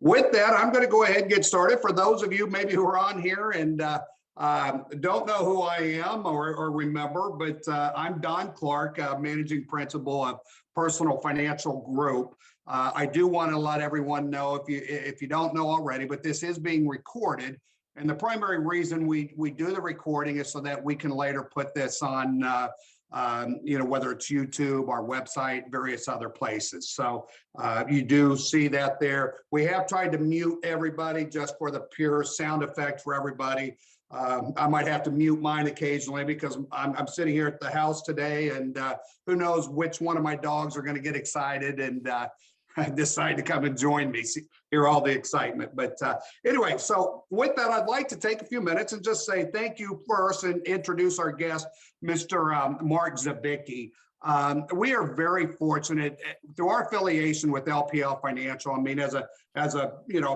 With that, I'm going to go ahead and get started. For those of you maybe who are on here and don't know who I am or remember, but I'm Don Clark, Managing Principal of Personal Financial Group. I do want to let everyone know, if you don't know already, but this is being recorded. And the primary reason we do the recording is so that we can later put this on whether it's YouTube, our website, various other places. So you do see that there. We have tried to mute everybody just for the pure sound effect for everybody. I might have to mute mine occasionally because I'm sitting here at the house today, and who knows which one of my dogs are going to get excited and decide to come and join me, hear all the excitement. But anyway, so with that, I'd like to take a few minutes and just say thank you first and introduce our guest, Mr. Marc Zabicki. We are very fortunate through our affiliation with LPL Financial. I mean, as a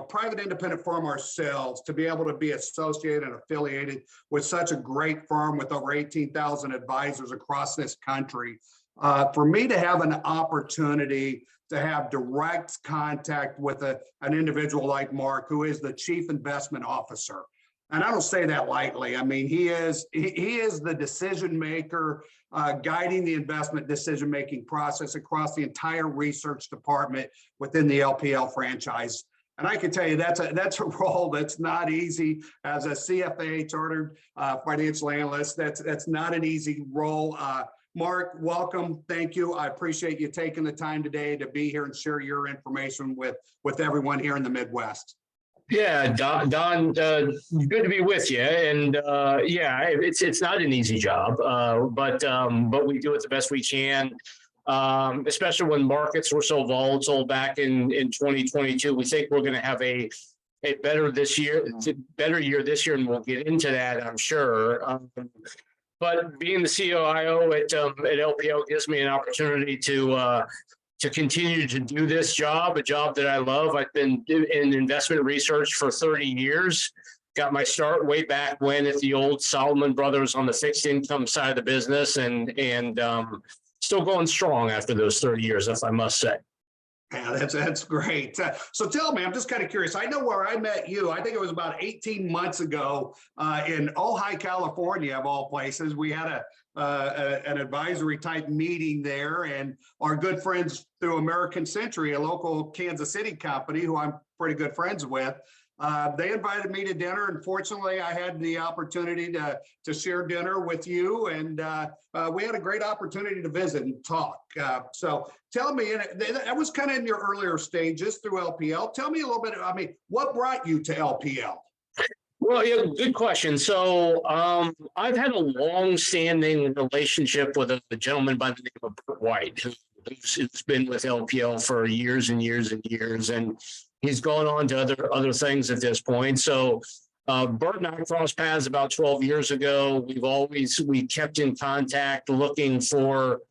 private independent firm ourselves, to be able to be associated and affiliated with such a great firm with over 18,000 advisors across this country. For me to have an opportunity to have direct contact with an individual like Marc, who is the Chief Investment Officer. And I don't say that lightly. I mean, he is the decision maker, guiding the investment decision-making process across the entire research department within the LPL franchise. And I can tell you that's a role that's not easy as a CFA, chartered financial analyst. That's not an easy role. Marc, welcome. Thank you. I appreciate you taking the time today to be here and share your information with everyone here in the Midwest. Yeah, Don, good to be with you. And yeah, it's not an easy job, but we do it the best we can. Especially when markets were so volatile back in 2022. We think we're going to have a better year this year, and we'll get into that, I'm sure. But being the CIO at LPL gives me an opportunity to continue to do this job, a job that I love. I've been in investment research for 30 years. Got my start way back when at the old Solomon Brothers on the fixed income side of the business, and still going strong after those 30 years, if I must say. Yeah, that's great. So tell me, I'm just kind of curious. I know where I met you. I think it was about 18 months ago in Ojai, California, of all places. We had an advisory type meeting there, and our good friends through American Century, a local Kansas City company who I'm pretty good friends with, they invited me to dinner, and fortunately I had the opportunity to share dinner with you, and we had a great opportunity to visit and talk. So tell me, that was kind of in your earlier stages through LPL. Tell me a little bit, I mean, what brought you to LPL? Well, yeah, good question. So I've had a long-standing relationship with a gentleman by the name of Bert White, who's been with LPL for years and years and years, and he's gone on to other things at this point. So Bert and I crossed paths about 12 years ago. We kept in contact, looking for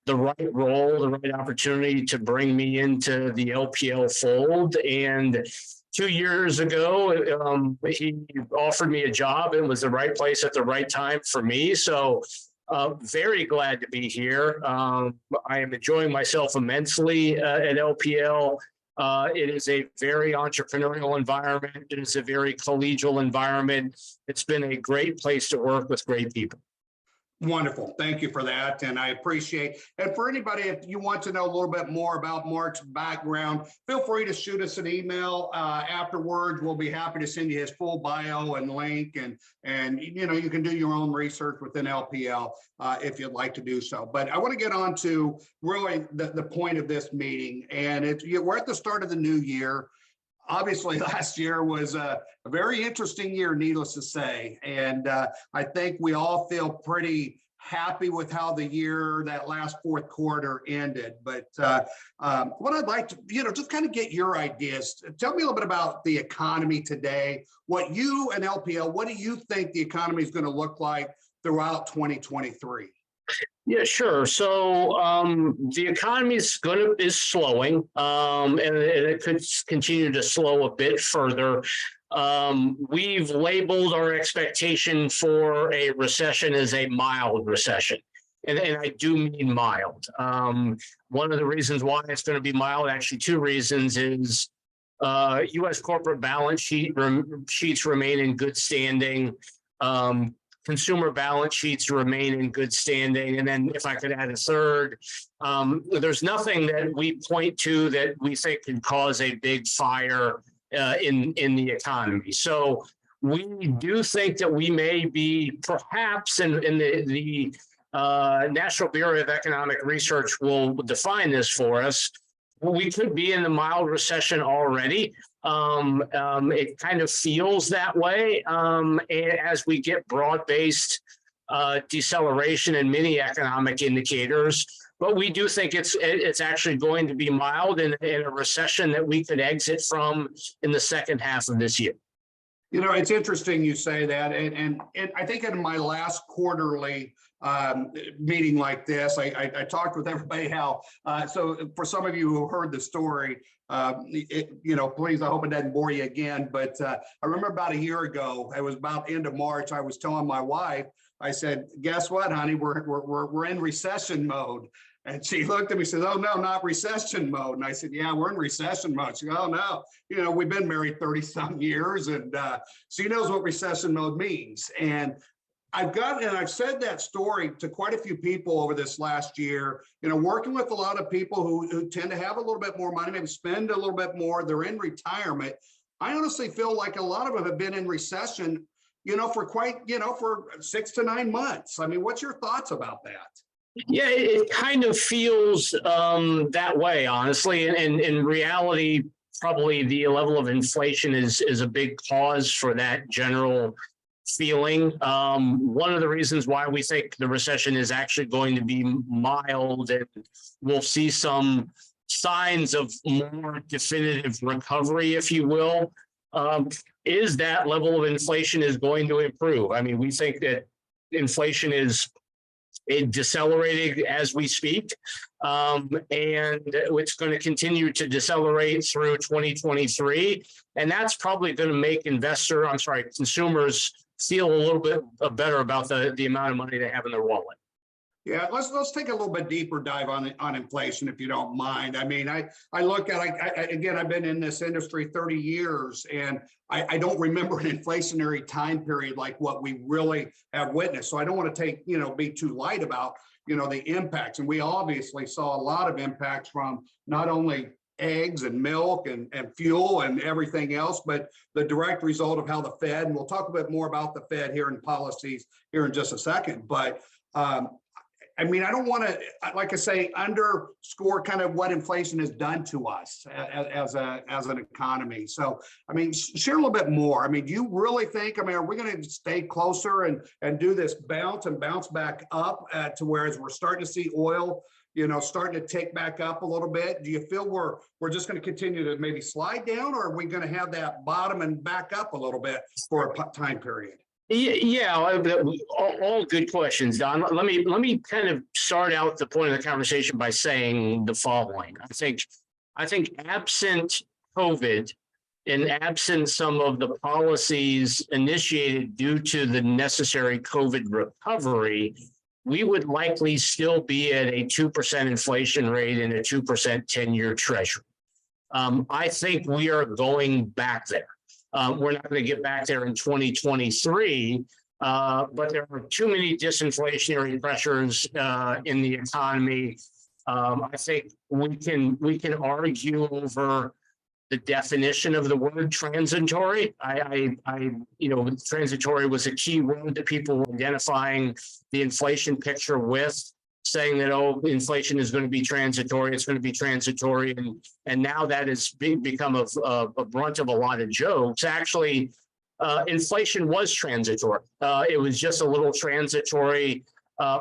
the right role, the right opportunity to bring me into the LPL fold. And 2 years ago, he offered me a job. It was the right place at the right time for me. So very glad to be here. I am enjoying myself immensely at LPL. It is a very entrepreneurial environment. It is a very collegial environment. It's been a great place to work with great people. Wonderful. Thank you for that. And I appreciate, and for anybody, if you want to know a little bit more about Marc's background, feel free to shoot us an email afterwards. We'll be happy to send you his full bio and link, and you can do your own research within LPL if you'd like to do so. But I want to get on to really the point of this meeting, and we're at the start of the new year. Obviously, last year was a very interesting year, needless to say. And I think we all feel pretty happy with how the year, that last fourth quarter ended. But what I'd like to, just kind of get your ideas. Tell me a little bit about the economy today. What you and LPL, what do you think the economy is going to look like throughout 2023? Yeah, sure. So the economy is slowing, and it could continue to slow a bit further. We've labeled our expectation for a recession as a mild recession. And I do mean mild. One of the reasons why it's going to be mild, actually two reasons, is U.S. corporate balance sheets remain in good standing. Consumer balance sheets remain in good standing. And then if I could add a third, there's nothing that we point to that we think could cause a big fire in the economy. So we do think that we may be perhaps in the National Bureau of Economic Research will define this for us. We could be in the mild recession already. It kind of feels that way as we get broad-based deceleration in many economic indicators. But we do think it's actually going to be mild in a recession that we could exit from in the second half of this year. You know, it's interesting you say that, and I think in my last quarterly meeting like this, I talked with everybody how. So for some of you who heard the story, you know, please, I hope it doesn't bore you again. But I remember about a year ago, it was about end of March. I was telling my wife, I said, "Guess what, honey? We're in recession mode." And she looked at me and said, "Oh, no, not recession mode." And I said, "Yeah, we're in recession mode." She goes, "Oh, no, you know, we've been married 30 some years." And she knows what recession mode means. And I've said that story to quite a few people over this last year, you know, working with a lot of people who tend to have a little bit more money, maybe spend a little bit more. They're in retirement. I honestly feel like a lot of them have been in recession, you know, for for 6 to 9 months. I mean, what's your thoughts about that? Yeah, it kind of feels that way, honestly. And in reality, probably the level of inflation is a big cause for that general feeling. One of the reasons why we think the recession is actually going to be mild and we'll see some signs of more definitive recovery, if you will, is that level of inflation is going to improve. I mean, we think that inflation is decelerating as we speak, and it's going to continue to decelerate through 2023, and that's probably going to make consumers feel a little bit better about the amount of money they have in their wallet. Yeah, let's take a little bit deeper dive on inflation, if you don't mind. I mean, I look at again, I've been in this industry 30 years, and I don't remember an inflationary time period like what we really have witnessed. So I don't want to be too light about the impacts. And we obviously saw a lot of impacts from not only eggs and milk and fuel and everything else, but the direct result of how the Fed, and we'll talk a bit more about the Fed here and policies here in just a second, but I mean, I don't want to, like I say, underscore kind of what inflation has done to us as an economy. So, I mean, share a little bit more. I mean, do you really think, are we going to stay closer and do this bounce back up to whereas we're starting to see oil, starting to tick back up a little bit? Do you feel we're just going to continue to maybe slide down, or are we going to have that bottom and back up a little bit for a time period? Yeah, all good questions, Don. Let me kind of start out the point of the conversation by saying the following. I think absent COVID and absent some of the policies initiated due to the necessary COVID recovery, we would likely still be at a 2% inflation rate and a 2% 10-year treasury. I think we are going back there. We're not going to get back there in 2023, but there are too many disinflationary pressures in the economy. I think we can argue over the definition of the word transitory. Transitory was a key word that people were identifying the inflation picture with, saying that, inflation is going to be transitory, it's going to be transitory. And now that has become a brunt of a lot of jokes. Actually, inflation was transitory. It was just a little transitory,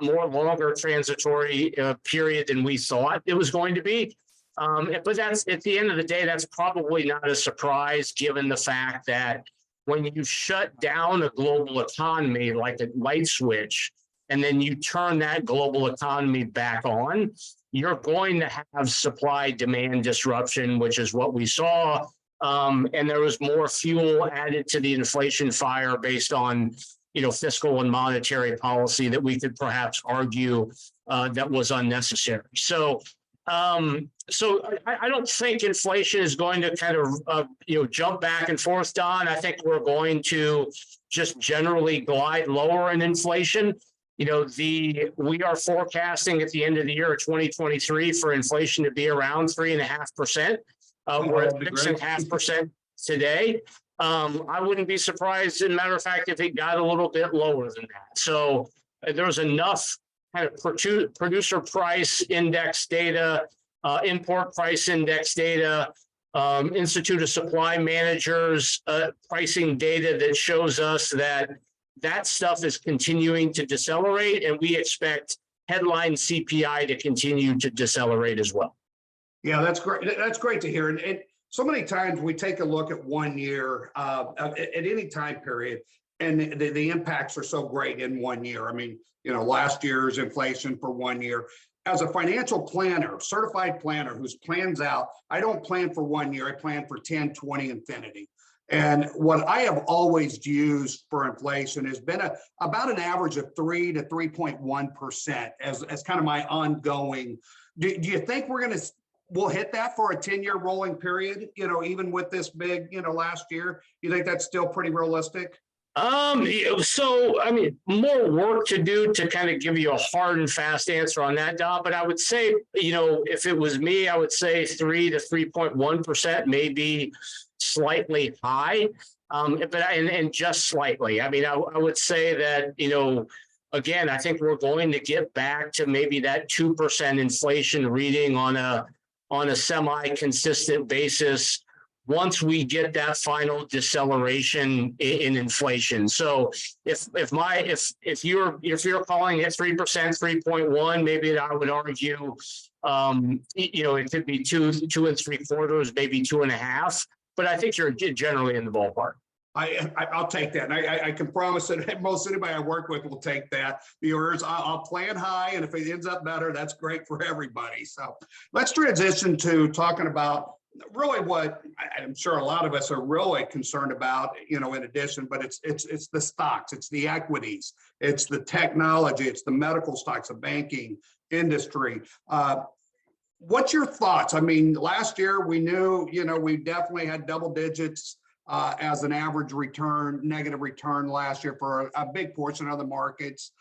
more longer transitory period than we thought it was going to be. But that's, at the end of the day, that's probably not a surprise, given the fact that when you shut down a global economy like a light switch, and then you turn that global economy back on, you're going to have supply-demand disruption, which is what we saw. And there was more fuel added to the inflation fire based on, fiscal and monetary policy that we could perhaps argue that was unnecessary. So So I don't think inflation is going to kind of, jump back and forth, Don. I think we're going to just generally glide lower in inflation. We are forecasting at the end of the year 2023 for inflation to be around 3.5%. We're at 6.5% today. I wouldn't be surprised, as a matter of fact, if it got a little bit lower than that. So there's enough kind of producer price index data, import price index data, Institute of Supply Managers pricing data that shows us that stuff is continuing to decelerate, and we expect headline CPI to continue to decelerate as well. Yeah, that's great. That's great to hear. And so many times we take a look at 1 year at any time period, and the impacts are so great in 1 year. I mean, last year's inflation for 1 year. As a financial planner, certified planner who's plans out, I don't plan for 1 year. I plan for 10, 20, infinity. And what I have always used for inflation has been about an average of 3 to 3.1% as kind of my ongoing. Do you think we'll hit that for a 10-year rolling period, even with this big, last year? You think that's still pretty realistic? So, I mean, more work to do to kind of give you a hard and fast answer on that, Don. But I would say, if it was me, I would say 3 to 3.1% may be slightly high, and just slightly. I mean, I would say that, again, I think we're going to get back to maybe that 2% inflation reading on a semi-consistent basis once we get that final deceleration in inflation. So if you're calling it 3%, 3.1, maybe I would argue, it could be 2 3/4, maybe 2.5. But I think you're generally in the ballpark. I'll take that. And I can promise that most anybody I work with will take that. Viewers, I'll plan high, and if it ends up better, that's great for everybody. So let's transition to talking about really what I'm sure a lot of us are really concerned about, in addition, but it's the stocks, it's the equities, it's the technology, it's the medical stocks, the banking industry. What's your thoughts? I mean, last year we knew, we definitely had double digits as an average return, negative return last year for a big portion of the markets.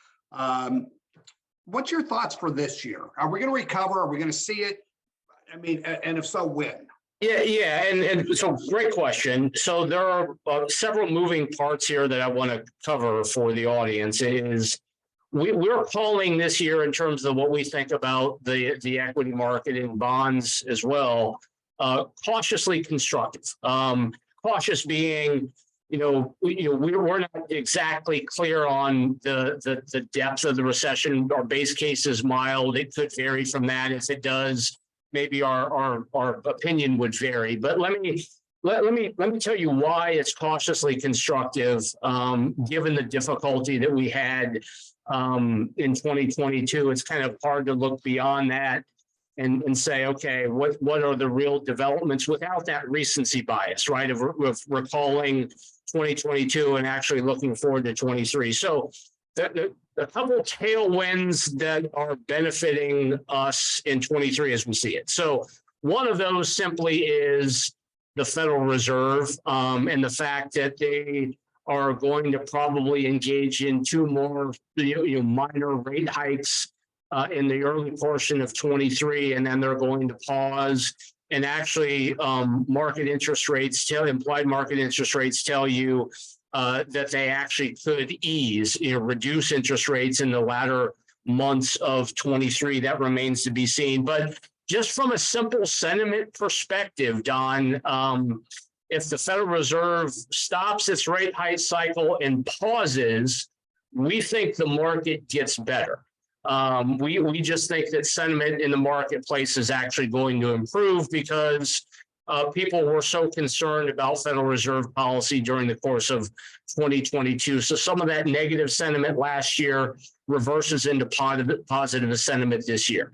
What's your thoughts for this year? Are we going to recover? Are we going to see it? I mean, and if so, when? Yeah, and so great question. So there are several moving parts here that I want to cover for the audience. We're calling this year, in terms of what we think about the equity market and bonds as well, cautiously constructive. Cautious being, we're not exactly clear on the depth of the recession. Our base case is mild. It could vary from that. If it does, maybe our opinion would vary. But let me tell you why it's cautiously constructive, given the difficulty that we had in 2022. It's kind of hard to look beyond that and say, okay, what are the real developments without that recency bias, right? Of recalling 2022 and actually looking forward to 23. So a couple of tailwinds that are benefiting us in 23 as we see it. So one of those simply is the Federal Reserve, and the fact that they are going to probably engage in 2 more minor rate hikes in the early portion of 23, and then they're going to pause. And actually, implied market interest rates tell you that they actually could ease, reduce interest rates in the latter months of 23. That remains to be seen. But just from a simple sentiment perspective, Don, if the Federal Reserve stops its rate hike cycle and pauses, we think the market gets better. We just think that sentiment in the marketplace is actually going to improve because people were so concerned about Federal Reserve policy during the course of 2022. So some of that negative sentiment last year reverses into positive sentiment this year.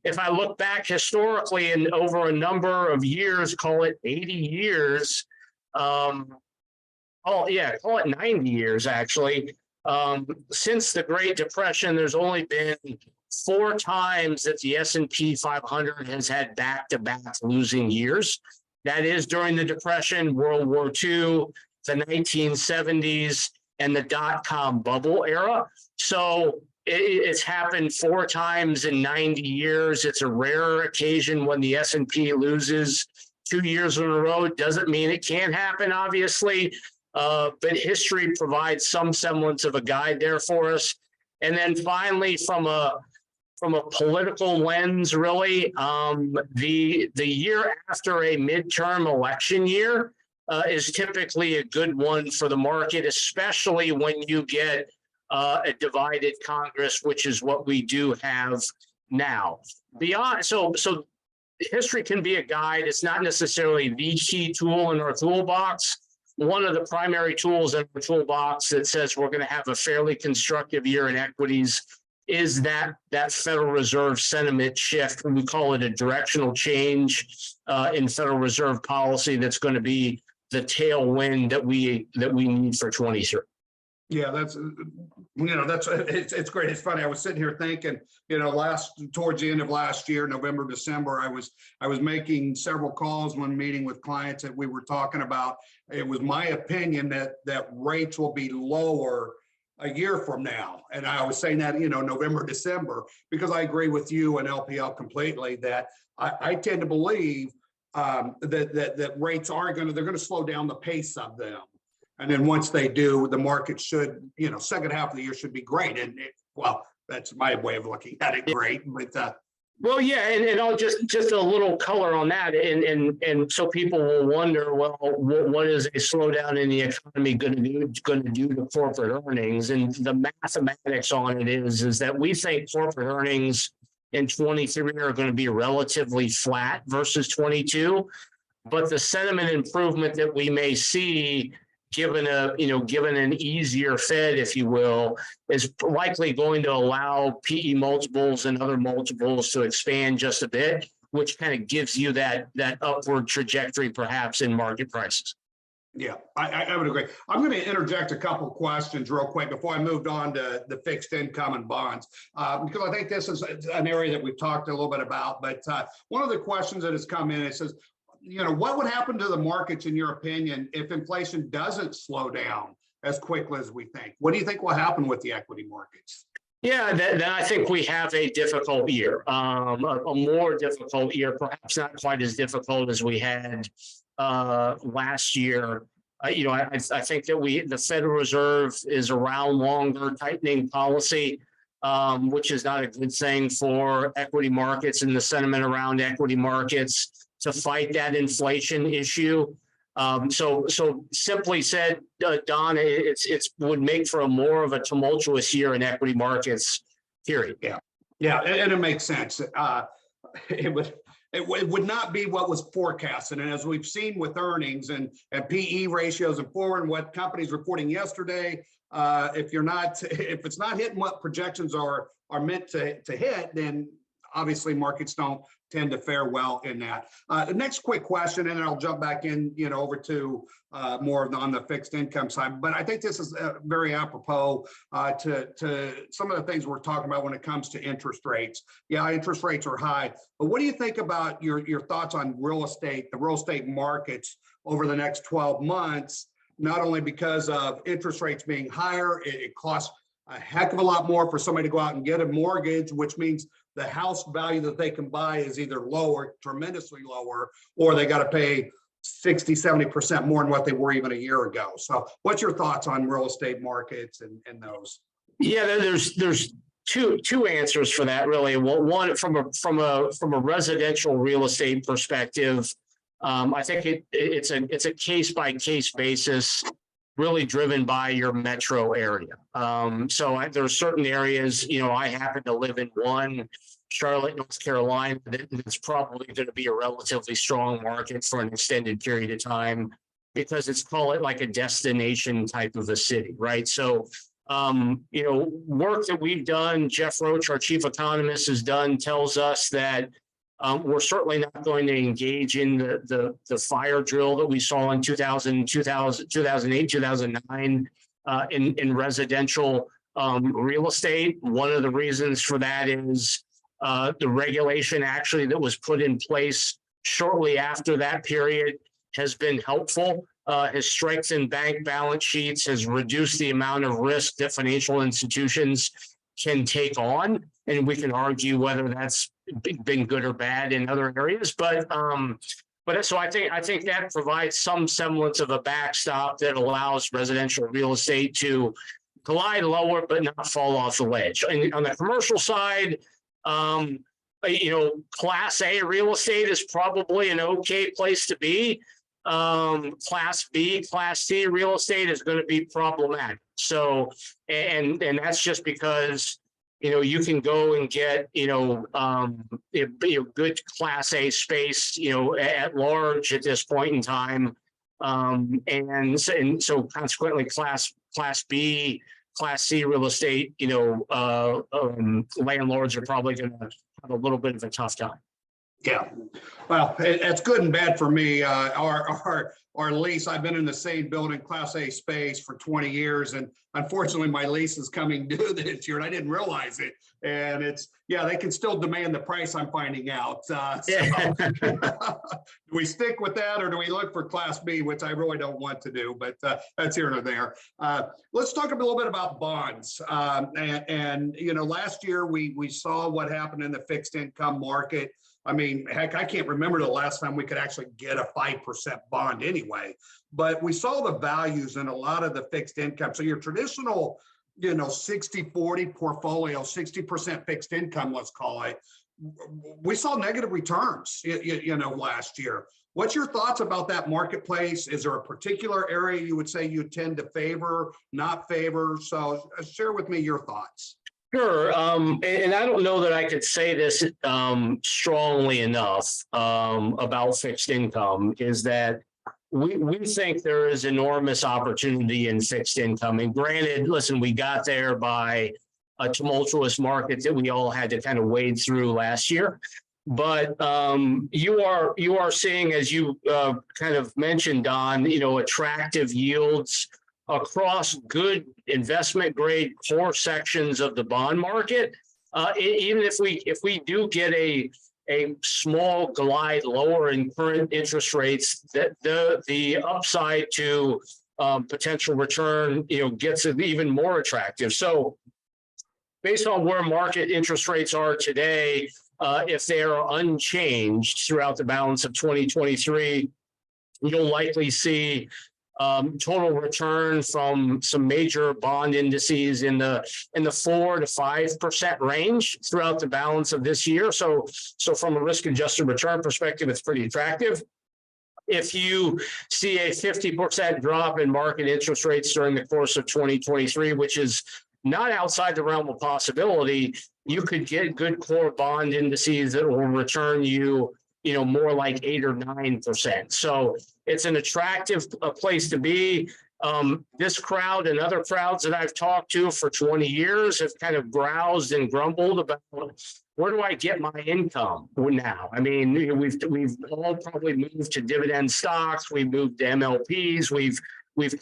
If I look back historically and over a number of years, call it 80 years, call it 90 years actually, since the Great Depression, there's only been 4 times that the S&P 500 has had back-to-back losing years. That is during the Depression, World War II, the 1970s, and the dot-com bubble era. So it's happened 4 times in 90 years. It's a rare occasion when the S&P loses 2 years in a row. Doesn't mean it can't happen, obviously, but history provides some semblance of a guide there for us. And then finally, from a political lens, really, the year after a midterm election year is typically a good one for the market, especially when you get a divided Congress, which is what we do have now. Beyond, so history can be a guide. It's not necessarily the key tool in our toolbox. One of the primary tools in our toolbox that says we're going to have a fairly constructive year in equities is that Federal Reserve sentiment shift. We call it a directional change in Federal Reserve policy that's going to be the tailwind that we need for 23. Yeah, that's it's great. It's funny. I was sitting here thinking, towards the end of last year, November, December, I was making several calls when meeting with clients that we were talking about. It was my opinion that rates will be lower a year from now. And I was saying that, November, December, because I agree with you and LPL completely that I tend to believe that rates are they're going to slow down the pace of them. And then once they do, the market should, second half of the year should be great. And well, that's my way of looking at it. Great. But well, yeah, and I'll just a little color on that, and so people will wonder, well, what is a slowdown in the economy going to do to corporate earnings? And the mathematics on it is that we think corporate earnings in 23 are going to be relatively flat versus 22, but the sentiment improvement that we may see, given an easier Fed, if you will, is likely going to allow PE multiples and other multiples to expand just a bit, which kind of gives you that upward trajectory perhaps in market prices. Yeah, I would agree. I'm going to interject a couple of questions real quick before I moved on to the fixed income and bonds, because I think this is an area that we've talked a little bit about. But one of the questions that has come in, it says, what would happen to the markets, in your opinion, if inflation doesn't slow down as quickly as we think? What do you think will happen with the equity markets? Yeah, then I think we have a difficult year, a more difficult year, perhaps not quite as difficult as we had last year. I think that the Federal Reserve is around longer tightening policy, which is not a good thing for equity markets and the sentiment around equity markets to fight that inflation issue. So simply said, Don, it would make for a more of a tumultuous year in equity markets, period. Yeah, and it makes sense. It would not be what was forecasted. And as we've seen with earnings and PE ratios and forward and what companies reporting yesterday, if it's not hitting what projections are meant to hit, then obviously markets don't tend to fare well in that. The next quick question, and then I'll jump back in, over to more on the fixed income side. But I think this is very apropos to some of the things we're talking about when it comes to interest rates. Yeah, interest rates are high, but what do you think about your thoughts on real estate, the real estate markets over the next 12 months? Not only because of interest rates being higher, it costs a heck of a lot more for somebody to go out and get a mortgage, which means the house value that they can buy is either lower, tremendously lower, or they got to pay 60, 70% more than what they were even a year ago. So what's your thoughts on real estate markets and those? Yeah, there's two answers for that, really. Well, one from a residential real estate perspective, I think it's a case by case basis, really driven by your metro area. So there are certain areas, I happen to live in one, Charlotte, North Carolina, that's probably going to be a relatively strong market for an extended period of time because it's, call it like a destination type of a city, right? So, work that we've done, Jeff Roach, our chief economist, has done, tells us that we're certainly not going to engage in the fire drill that we saw in 2008, 2009 in residential real estate. One of the reasons for that is the regulation actually that was put in place shortly after that period has been helpful, has strengthened bank balance sheets, has reduced the amount of risk that financial institutions can take on. And we can argue whether that's been good or bad in other areas. But so I think that provides some semblance of a backstop that allows residential real estate to glide lower but not fall off the ledge. And on the commercial side, Class A real estate is probably an okay place to be. Class B, Class C real estate is going to be problematic. So, and that's just because you can go and get good Class A space at large at this point in time, and so consequently Class B, Class C real estate landlords are probably going to have a little bit of a tough time. Yeah, well, it's good and bad for me. Our lease, I've been in the same building, Class A space, for 20 years, and unfortunately, my lease is coming due this year, and I didn't realize it. And they can still demand the price, I'm finding out. Do we stick with that, or do we look for Class B, which I really don't want to do, but that's here or there. Let's talk a little bit about bonds. Last year we saw what happened in the fixed income market. I mean, heck, I can't remember the last time we could actually get a 5% bond anyway, but we saw the values in a lot of the fixed income. So your traditional, 60-40 portfolio, 60% fixed income, let's call it, we saw negative returns, last year. What's your thoughts about that marketplace? Is there a particular area you would say you tend to favor, not favor? So share with me your thoughts. Sure. And I don't know that I could say this strongly enough about fixed income, is that we think there is enormous opportunity in fixed income. And granted, listen, we got there by a tumultuous market that we all had to kind of wade through last year. But you are seeing, as you kind of mentioned, Don, attractive yields across good investment grade core sections of the bond market. Even if we do get a small glide lower in current interest rates, that the upside to potential return gets even more attractive. So based on where market interest rates are today, if they are unchanged throughout the balance of 2023, you'll likely see total return from some major bond indices in the 4 to 5% range throughout the balance of this year. So from a risk-adjusted return perspective, it's pretty attractive. If you see a 50% drop in market interest rates during the course of 2023, which is not outside the realm of possibility, you could get good core bond indices that will return you more like 8 or 9%. So it's an attractive place to be. This crowd and other crowds that I've talked to for 20 years have kind of groused and grumbled about, where do I get my income now? I mean, we've all probably moved to dividend stocks. We've moved to MLPs. We've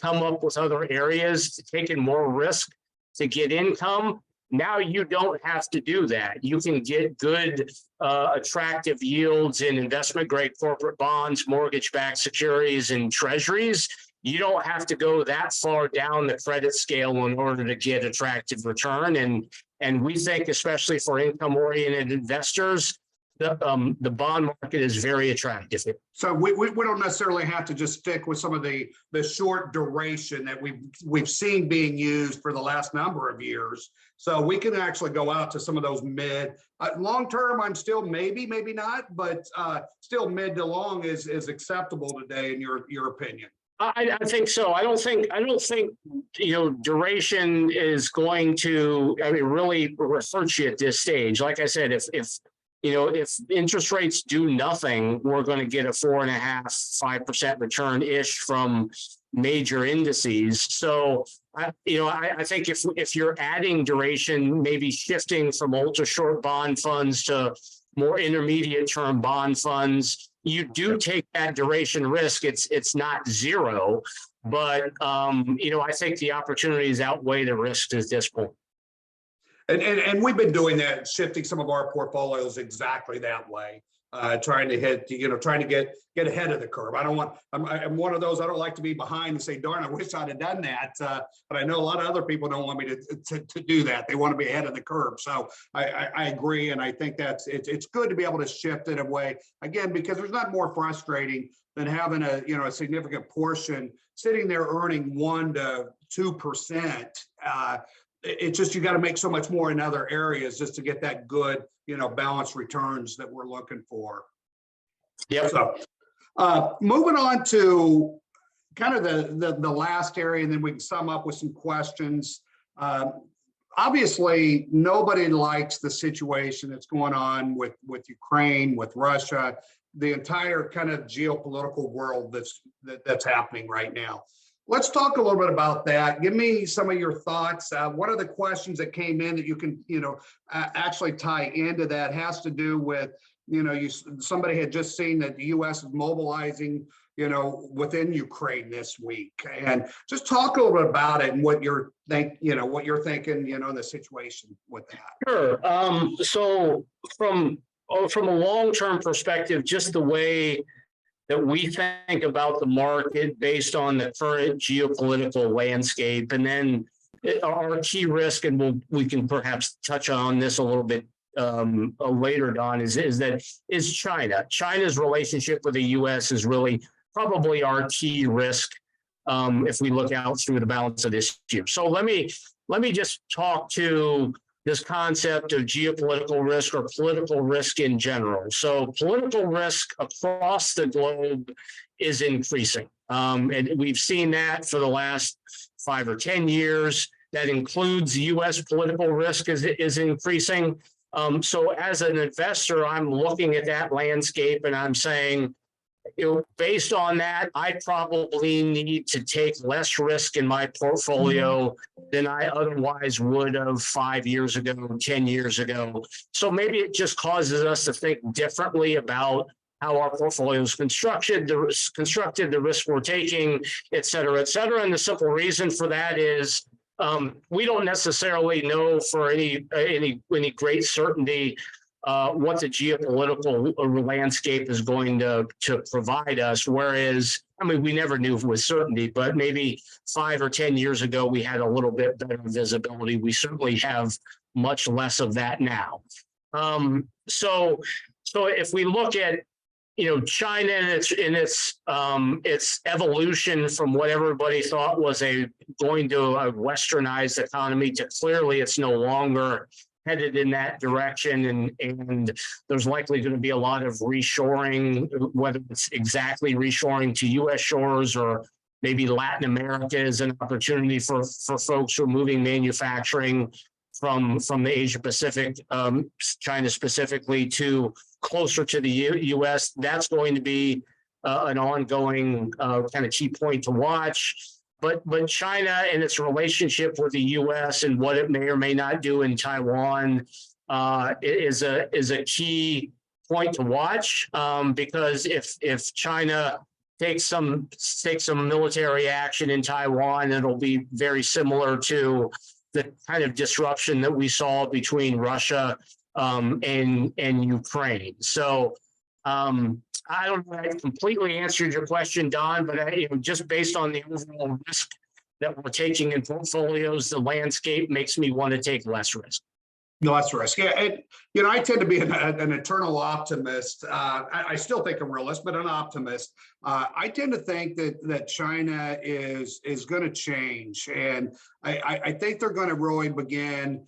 come up with other areas to take in more risk to get income. Now you don't have to do that. You can get good, attractive yields in investment-grade corporate bonds, mortgage-backed securities, and treasuries. You don't have to go that far down the credit scale in order to get attractive return. And we think, especially for income-oriented investors, the bond market is very attractive. So we don't necessarily have to just stick with some of the short duration that we've seen being used for the last number of years. So we can actually go out to some of those mid, long term. I'm still maybe not, but still mid to long is acceptable today in your opinion. I think so. I don't think duration is going to really hurt you at this stage. Like I said, if interest rates do nothing, we're going to get a 4.5-5% return ish from major indices. So I think if you're adding duration, maybe shifting from ultra short bond funds to more intermediate term bond funds, you do take that duration risk. It's not zero, but I think the opportunities outweigh the risks at this point. And we've been doing that, shifting some of our portfolios exactly that way, trying to hit, trying to get ahead of the curve. I'm one of those, I don't like to be behind and say, darn, I wish I'd have done that. But I know a lot of other people don't want me to do that. They want to be ahead of the curve. So I agree. And I think it's good to be able to shift it away again, because there's not more frustrating than having a significant portion sitting there earning 1 to 2%. It's just, you got to make so much more in other areas just to get that good, balanced returns that we're looking for. Yeah. So moving on to kind of the last area, and then we can sum up with some questions. Obviously, nobody likes the situation that's going on with Ukraine, with Russia, the entire kind of geopolitical world that's happening right now. Let's talk a little bit about that. Give me some of your thoughts. One of the questions that came in that you can, actually tie into that has to do with, somebody had just seen that the U.S. is mobilizing, within Ukraine this week, and just talk a little bit about it and what you're thinking, in the situation with that. Sure. So from a long-term perspective, just the way that we think about the market based on the current geopolitical landscape, and then our key risk, and we can perhaps touch on this a little bit later, Don, is China. China's relationship with the U.S. is really probably our key risk if we look out through the balance of this year. So let me just talk to this concept of geopolitical risk or political risk in general. So political risk across the globe is increasing. And we've seen that for the last 5 or 10 years. That includes U.S. political risk is increasing. So as an investor, I'm looking at that landscape and I'm saying, based on that, I probably need to take less risk in my portfolio than I otherwise would have 5 years ago, 10 years ago. So maybe it just causes us to think differently about how our portfolio is constructed, the risk we're taking, et cetera, et cetera. And the simple reason for that is we don't necessarily know for any great certainty what the geopolitical landscape is going to provide us. Whereas, we never knew with certainty, but maybe 5 or 10 years ago, we had a little bit better visibility. We certainly have much less of that now. So if we look at, China and its evolution from what everybody thought was going to a westernized economy to clearly it's no longer headed in that direction, and there's likely going to be a lot of reshoring, whether it's exactly reshoring to U.S. shores or maybe Latin America is an opportunity for folks who are moving manufacturing from the Asia Pacific, China specifically, to closer to the U.S. That's going to be an ongoing kind of key point to watch. But China and its relationship with the U.S. and what it may or may not do in Taiwan is a key point to watch, because if China takes some military action in Taiwan, it'll be very similar to the kind of disruption that we saw between Russia and Ukraine. So I don't know if I completely answered your question, Don, but just based on the overall risk that we're taking in portfolios, the landscape makes me want to take less risk. Less risk. Yeah. And, I tend to be an eternal optimist. I still think I'm a realist, but an optimist. I tend to think that China is going to change. And I think they're going to really begin,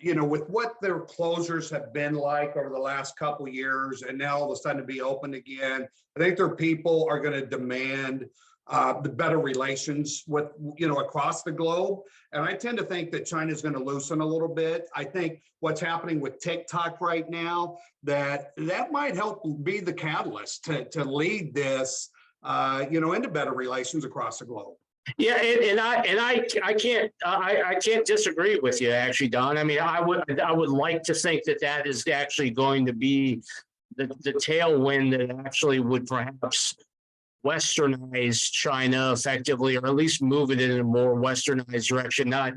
with what their closures have been like over the last couple of years, and now all of a sudden to be open again. I think their people are going to demand the better relations with, across the globe. And I tend to think that China is going to loosen a little bit. I think what's happening with TikTok right now, that might help be the catalyst to lead this, into better relations across the globe. Yeah, and I can't disagree with you, actually, Don. I would like to think that is actually going to be the tailwind that actually would perhaps westernize China effectively, or at least move it in a more westernized direction, not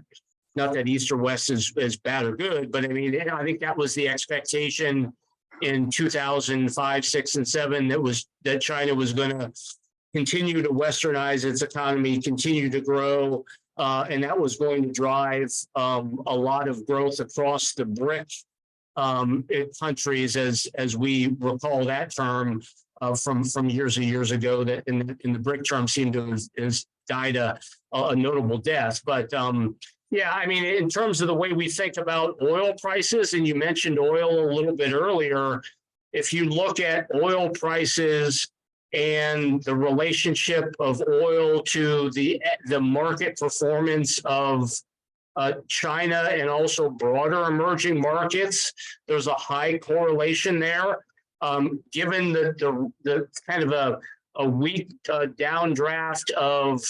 not that East or West is bad or good, but I mean, I think that was the expectation in 2005, 6, and 7 that China was going to continue to westernize its economy, continue to grow, and that was going to drive a lot of growth across the BRIC countries, as we recall that term from years and years ago. That in the BRIC term seemed to have died a notable death. But yeah, I mean, in terms of the way we think about oil prices, and you mentioned oil a little bit earlier, if you look at oil prices and the relationship of oil to the market performance of China and also broader emerging markets, there's a high correlation there. Given the kind of a weak downdraft of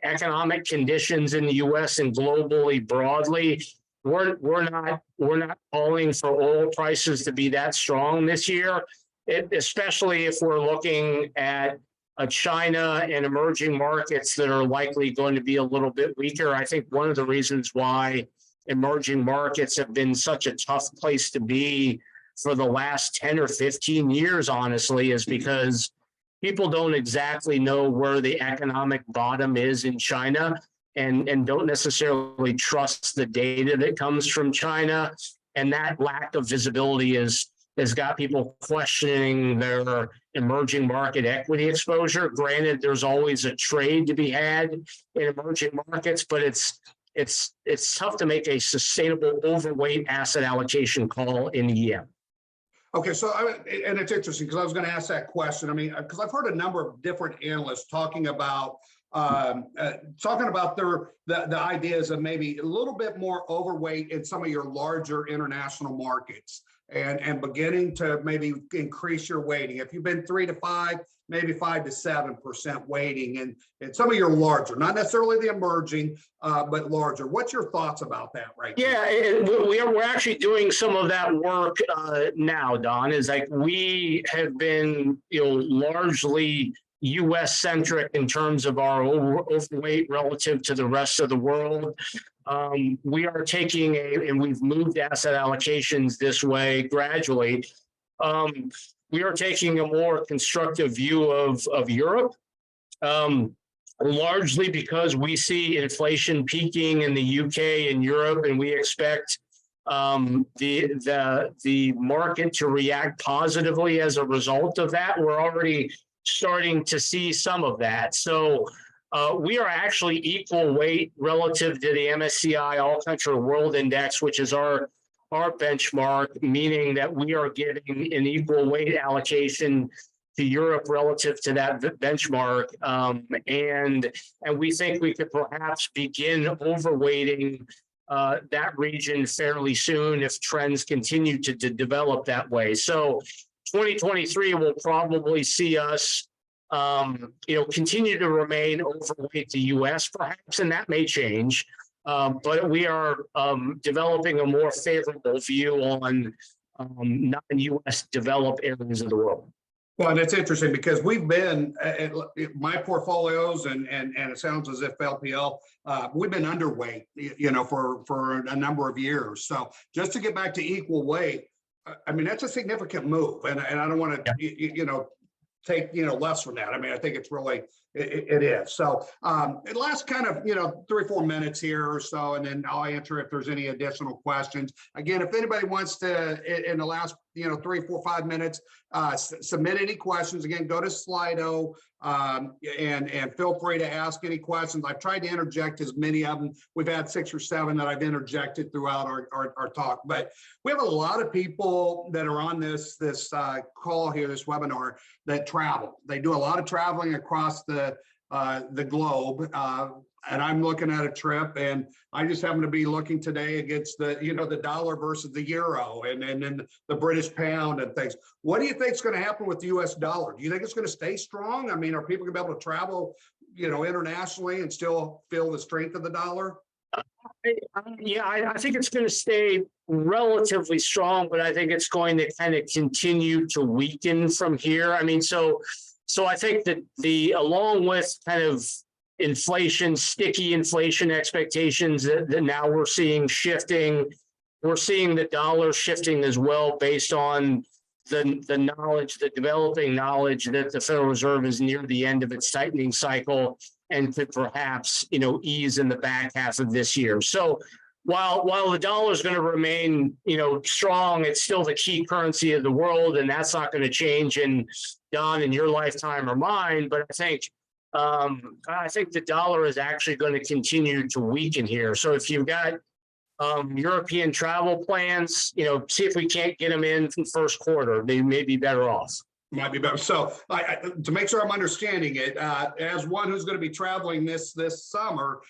economic conditions in the U.S. and globally broadly, we're not calling for oil prices to be that strong this year, especially if we're looking at China and emerging markets that are likely going to be a little bit weaker. I think one of the reasons why emerging markets have been such a tough place to be for the last 10 or 15 years, honestly, is because people don't exactly know where the economic bottom is in China, and don't necessarily trust the data that comes from China. And that lack of visibility has got people questioning their emerging market equity exposure. Granted, there's always a trade to be had in emerging markets, but it's tough to make a sustainable overweight asset allocation call in EM. Okay, so and it's interesting because I was going to ask that question. I mean, because I've heard a number of different analysts talking about the ideas of maybe a little bit more overweight in some of your larger international markets, and beginning to maybe increase your weighting. If you've been 3 to 5, maybe 5 to 7% weighting in some of your larger, not necessarily the emerging, but larger. What's your thoughts about that right now? Yeah, we're actually doing some of that work now, Don. Is like we have been, largely U.S. centric in terms of our overweight relative to the rest of the world. We are taking and we've moved asset allocations this way gradually. We are taking a more constructive view of Europe, largely because we see inflation peaking in the UK and Europe, and we expect the market to react positively as a result of that. We're already starting to see some of that. So we are actually equal weight relative to the MSCI All Country World Index, which is our benchmark, meaning that we are getting an equal weight allocation to Europe relative to that benchmark. And we think we could perhaps begin overweighting that region fairly soon if trends continue to develop that way. So 2023 will probably see us, continue to remain overweight the U.S. perhaps, and that may change. But we are developing a more favorable view on non-U.S. developed areas of the world. Well, and it's interesting because we've been my portfolios and it sounds as if LPL we've been underweight, for a number of years. So just to get back to equal weight, I mean, that's a significant move, and I don't want to take less from that. I mean, I think it's really it is. So it lasts kind of 3 or 4 minutes here or so, and then I'll answer if there's any additional questions. Again, if anybody wants to in the last 3, 4, 5 minutes submit any questions, again, go to Slido and feel free to ask any questions. I've tried to interject as many of them. We've had 6 or 7 that I've interjected throughout our talk, but we have a lot of people that are on this call here, this webinar, that travel. They do a lot of traveling across the globe, and I'm looking at a trip, and I just happen to be looking today against the dollar versus the euro, and then the British pound and things. What do you think is going to happen with the U.S. dollar? Do you think it's going to stay strong? I mean, are people going to be able to travel, internationally and still feel the strength of the dollar? I think it's going to stay relatively strong, but I think it's going to kind of continue to weaken from here. I mean, so I think that along with kind of inflation, sticky inflation expectations that now we're seeing shifting. We're seeing the dollar shifting as well based on the knowledge, the developing knowledge that the Federal Reserve is near the end of its tightening cycle and could perhaps, ease in the back half of this year. So while the dollar is going to remain, strong, it's still the key currency of the world, and that's not going to change in your lifetime or mine. But I think the dollar is actually going to continue to weaken here. So if you've got European travel plans, see if we can't get them in the first quarter. They may be better off. Might be better. So to make sure I'm understanding it, as one who's going to be traveling this summer,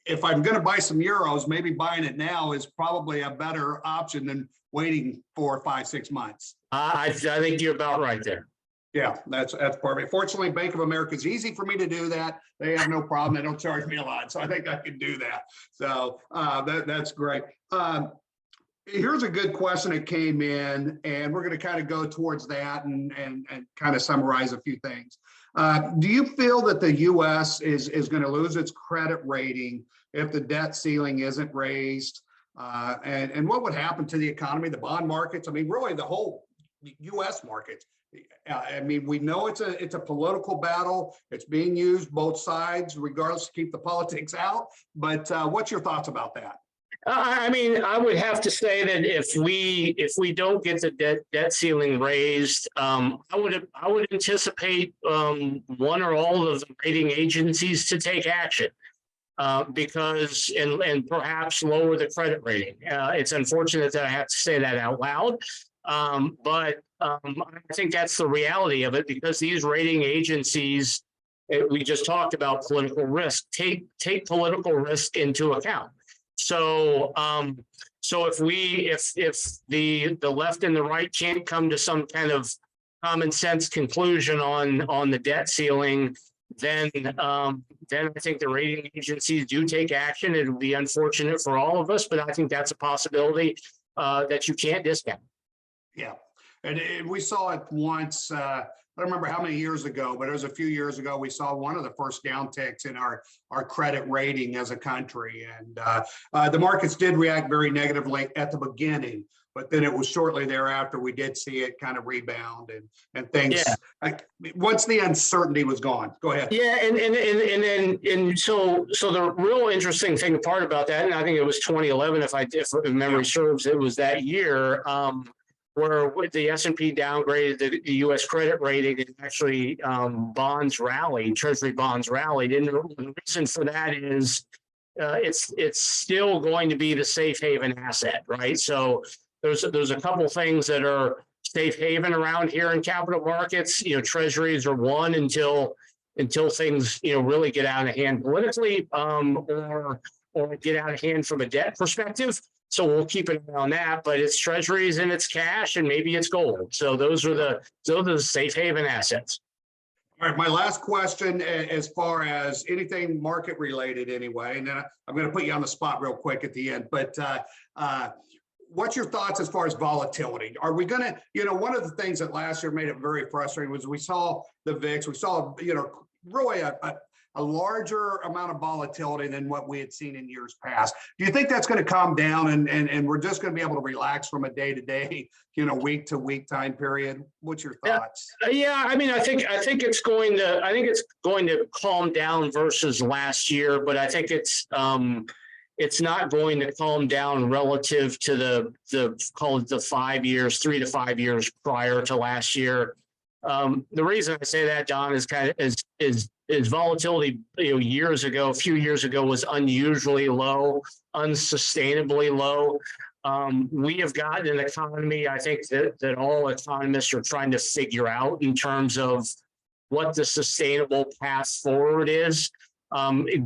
if I'm going to buy some euros, maybe buying it now is probably a better option than waiting 4, 5, 6 months. I think you're about right there. Yeah, that's perfect. Fortunately, Bank of America is easy for me to do that. They have no problem. They don't charge me a lot, so I think I can do that. So that's great. Here's a good question that came in, and we're going to kind of go towards that and kind of summarize a few things. Do you feel that the U.S. is going to lose its credit rating if the debt ceiling isn't raised? And what would happen to the economy, the bond markets? I mean, really, the whole U.S. market. I mean, we know it's a political battle. It's being used both sides, regardless, to keep the politics out. But what's your thoughts about that? I mean, I would have to say that if we don't get the debt ceiling raised, I would anticipate one or all of the rating agencies to take action because and perhaps lower the credit rating. It's unfortunate that I have to say that out loud. But I think that's the reality of it, because these rating agencies, we just talked about political risk, take political risk into account. So if the left and the right can't come to some kind of common sense conclusion on the debt ceiling, then I think the rating agencies do take action. It would be unfortunate for all of us, but I think that's a possibility that you can't discount. Yeah, and we saw it once. I don't remember how many years ago, but it was a few years ago. We saw one of the first downticks in our credit rating as a country, and the markets did react very negatively at the beginning. But then it was shortly thereafter we did see it kind of rebound and things. Yeah. Once the uncertainty was gone. Go ahead. Yeah, and so the real interesting thing part about that, and I think it was 2011, if memory serves, it was that year. Where the S&P downgraded the U.S. credit rating, and actually bonds rallied, Treasury bonds rallied. And the reason for that is it's still going to be the safe haven asset, right? So there's a couple things that are safe haven around here in capital markets. Treasuries are one until things really get out of hand politically, or get out of hand from a debt perspective. So we'll keep an eye on that, but it's treasuries and it's cash and maybe it's gold. So those are the safe haven assets. All right, my last question, as far as anything market related anyway, and then I'm going to put you on the spot real quick at the end, but what's your thoughts as far as volatility? Are we going to, one of the things that last year made it very frustrating was we saw the VIX, we saw, really a larger amount of volatility than what we had seen in years past. Do you think that's going to calm down and we're just going to be able to relax from a day-to-day, week to week time period? What's your thoughts? Yeah, I mean, I think it's going to calm down versus last year, but I think it's not going to calm down relative to the 5 years, 3 to 5 years prior to last year. The reason I say that, Don, is kind of is volatility, a few years ago was unusually low, unsustainably low. We have got an economy, I think that all economists are trying to figure out in terms of what the sustainable path forward is.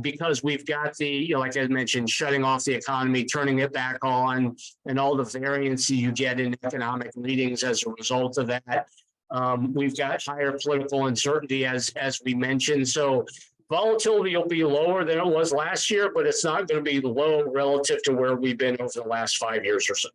Because we've got like I mentioned, shutting off the economy, turning it back on, and all the variance you get in economic readings as a result of that. We've got higher political uncertainty, as we mentioned. So volatility will be lower than it was last year, but it's not going to be low relative to where we've been over the last 5 years or so.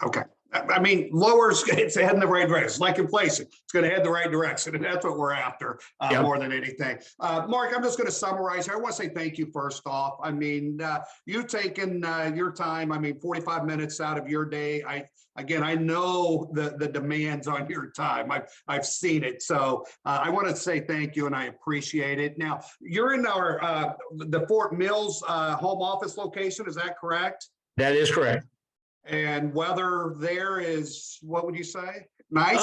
Okay. I mean, lowers, it's heading the right direction. It's like inflation. It's going to head the right direction. And that's what we're after Yep. more than anything. Mark, I'm just going to summarize here. I want to say thank you first off. I mean, you've taken your time, 45 minutes out of your day. I know the demands on your time. I've seen it. So I want to say thank you and I appreciate it. Now, you're in our the Fort Mills home office location. Is that correct? That is correct. And weather there is, what would you say? Nice?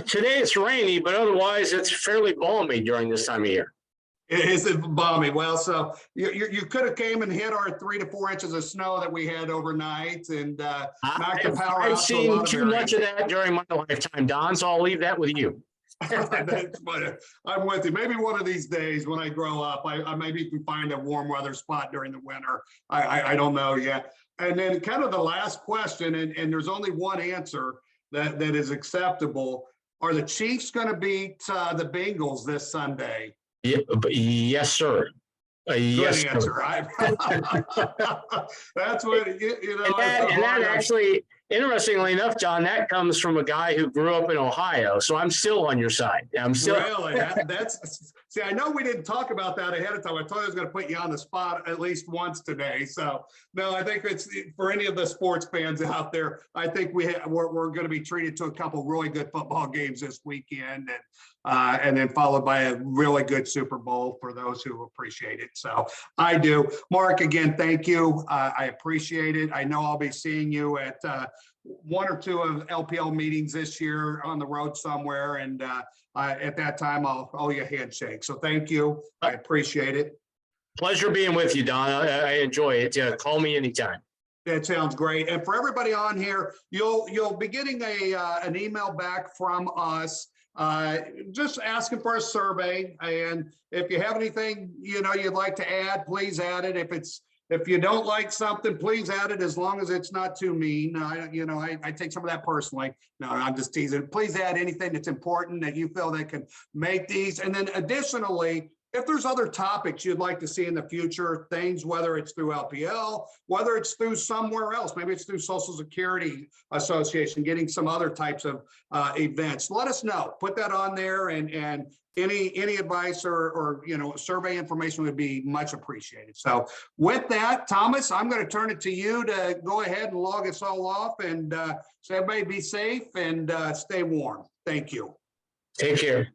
Today it's rainy, but otherwise it's fairly balmy during this time of year. Is it balmy? Well, so you could have came and hit our 3 to 4 inches of snow that we had overnight and knocked the power out. I've seen too much of that during my lifetime, Don, so I'll leave that with you. That's funny. I'm with you. Maybe one of these days when I grow up, I maybe can find a warm weather spot during the winter. I don't know yet. And then kind of the last question, and there's only one answer that is acceptable. Are the Chiefs going to beat the Bengals this Sunday? Yeah, yes, sir. Yes, Good answer. That's what, you know. And that actually, interestingly enough, John, that comes from a guy who grew up in Ohio. So I'm still on your side. I'm still really. That's see. I know we didn't talk about that ahead of time. I told you I was going to put you on the spot at least once today. So no, I think it's for any of the sports fans out there. I think we're going to be treated to a couple really good football games this weekend, and then followed by a really good Super Bowl for those who appreciate it. So I do. Mark, again, thank you. I appreciate it. I know I'll be seeing you at 1 or 2 of LPL meetings this year on the road somewhere. And at that time, I'll owe you a handshake. So thank you. I appreciate it. Pleasure being with you, Don. I enjoy it. Call me anytime. That sounds great. And for everybody on here, you'll be getting an email back from us. Just asking for a survey, and if you have anything you'd like to add, please add it. If you don't like something, please add it, as long as it's not too mean. I take some of that personally. No, I'm just teasing. Please add anything that's important that you feel that can make these. And then additionally, if there's other topics you'd like to see in the future, things, whether it's through LPL, whether it's through somewhere else, maybe it's through Social Security Association, getting some other types of events, let us know. Put that on there, and any advice or survey information would be much appreciated. So with that, Thomas, I'm going to turn it to you to go ahead and log us all off, and so everybody be safe and stay warm. Thank you. Take care.